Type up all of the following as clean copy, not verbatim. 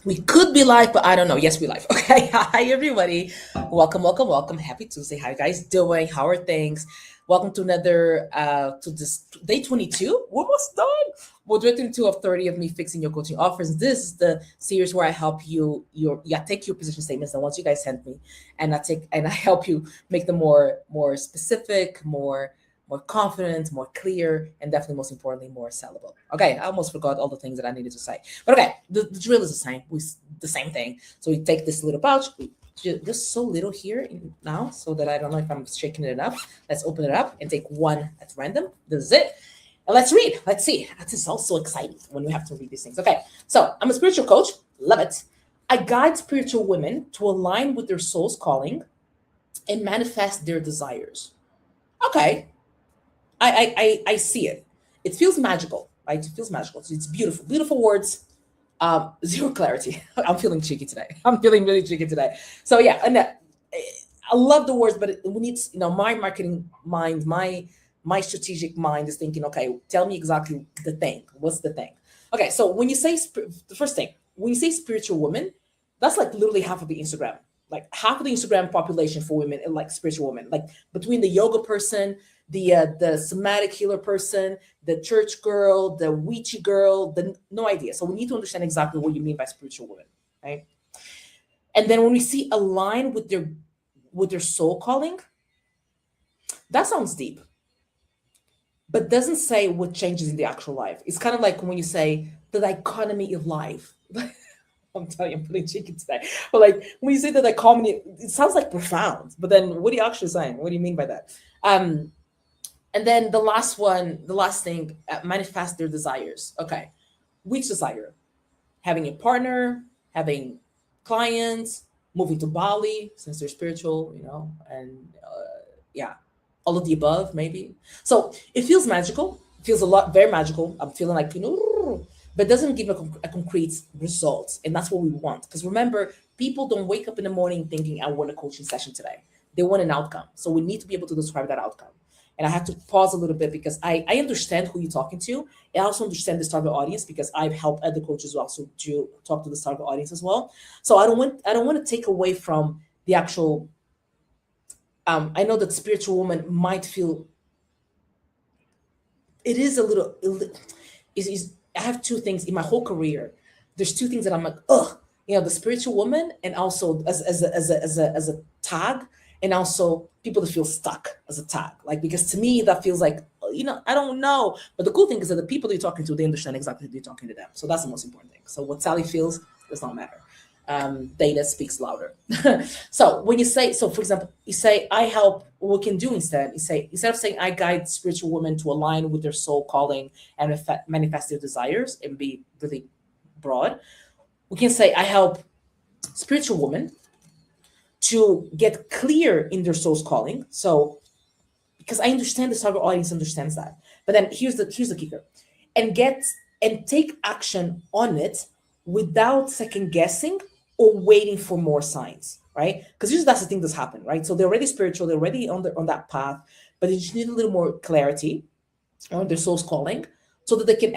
We could be live, but I don't know. Yes, we live. Okay. Hi, everybody. Welcome, welcome, welcome. Happy Tuesday. How you guys doing? How are things? Welcome to another to this day 22. We're almost done. Well, day 22 of 30 of me fixing your coaching offers. This is the series where I help you take your position statements, the ones you guys sent me, and I help you make them more specific, more confident, more clear, and definitely most importantly, more sellable. Okay, I almost forgot all the things that I needed to say. But okay, the drill is the same. The same thing. So we take this little pouch. Just so little here now, so that I don't know if I'm shaking it enough. Let's open it up and take one at random. This is it. And let's read. Let's see. That is also exciting when we have to read these things. Okay, so I'm a spiritual coach. Love it. I guide spiritual women to align with their soul's calling and manifest their desires. Okay, I see it. It feels magical, right? It feels magical. So it's beautiful, beautiful words. Zero clarity. I'm feeling cheeky today. I'm feeling really cheeky today. So yeah, and I love the words, but we need, my marketing mind, my strategic mind is thinking, okay, tell me exactly the thing. What's the thing? Okay, so when you say the first thing, when you say spiritual woman, that's like literally half of the Instagram. Like half of the Instagram population for women and like spiritual women. Like between the yoga person, the somatic healer person, the church girl, the witchy girl, the no idea. So we need to understand exactly what you mean by spiritual woman, right? And then when we see align with their soul calling, that sounds deep, but doesn't say what changes in the actual life. It's kind of like when you say the dichotomy of life. I'm telling you, I'm putting cheeky today. But like when you say the dichotomy, it sounds like profound. But then what are you actually saying? What do you mean by that? And then the last one, the last thing, manifest their desires. Okay. Which desire? Having a partner, having clients, moving to Bali since they're spiritual, and yeah, all of the above, maybe. So it feels magical. It feels a lot, very magical. I'm feeling like, but doesn't give a concrete result. And that's what we want. Because remember, people don't wake up in the morning thinking, I want a coaching session today. They want an outcome. So we need to be able to describe that outcome. And I have to pause a little bit because I understand who you're talking to. I also understand this target audience because I've helped other coaches also to talk to this target audience as well. So I don't want to take away from the actual. I know that spiritual woman might feel it is a little. Is I have two things in my whole career. There's two things that I'm like, ugh, the spiritual woman, and also as a tag, and also people that feel stuck as a tag. Like because to me that feels like I don't know. But the cool thing is that the people that you're talking to, they understand exactly who you're talking to them. So that's the most important thing. So what Sally feels does not matter. Data speaks louder. So when you say, so for example, you say, I help, what we can do instead, you say, instead of saying, I guide spiritual women to align with their soul calling and manifest their desires and be really broad, we can say, I help spiritual women to get clear in their soul's calling. So, because I understand the target audience understands that. But then here's the kicker. And take action on it without second guessing or waiting for more signs, right? Because usually that's the thing that's happened, right? So they're already spiritual, they're already on that path, but they just need a little more clarity on their soul's calling so that they can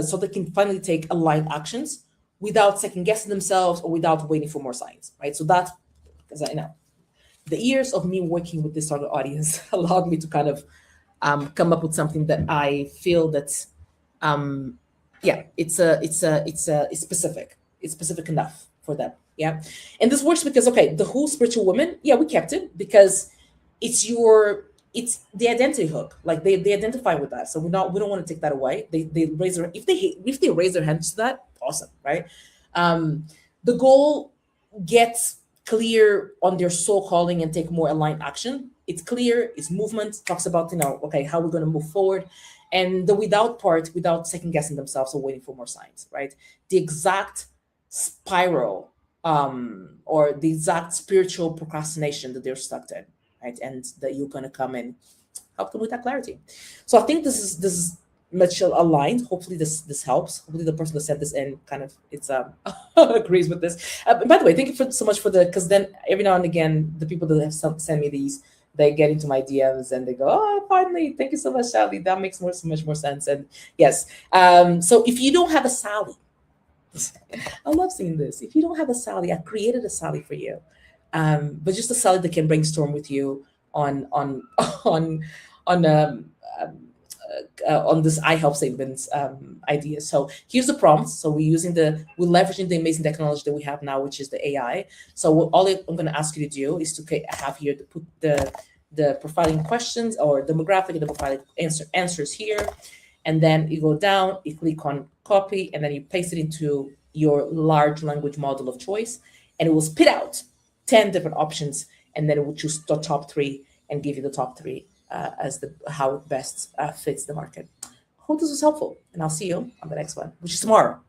so they can finally take aligned actions without second guessing themselves or without waiting for more signs, right? So that's because I know the years of me working with this target audience allowed me to kind of come up with something that I feel that yeah, it's specific. It's specific enough for them. Yeah. And this works because okay, the whole spiritual woman, yeah, we kept it because it's the identity hook. Like they identify with that. So we don't want to take that away. They raise their if they raise their hands to that, awesome, right? The goal gets clear on their soul calling and take more aligned action. It's clear, it's movement, talks about, okay, how we're going to move forward. And the without part, without second guessing themselves or waiting for more signs, right? The exact spiral or the exact spiritual procrastination that they're stuck in, right? And that you're going to come and help them with that clarity. So I think this is much aligned. Hopefully this helps. Hopefully the person that sent this in kind of it's agrees with this. By the way, thank you so much for because then every now and again the people that have send me these, they get into my DMs and they go, oh, finally, thank you so much, Sally. That makes so much more sense. And yes, so if you don't have a Sally, I love seeing this. If you don't have a Sally, I created a Sally for you, but just a Sally that can brainstorm with you on on on on this I help statements idea. So here's the prompts. So we're leveraging the amazing technology that we have now, which is the AI. So I'm going to ask you to do is to have here to put the profiling questions or demographic and the profiling answers here, and then you go down, you click on copy, and then you paste it into your large language model of choice, and it will spit out 10 different options, and then it will choose the top three and give you the top three as the how it best fits the market. Hope this was helpful, and I'll see you on the next one, which is tomorrow.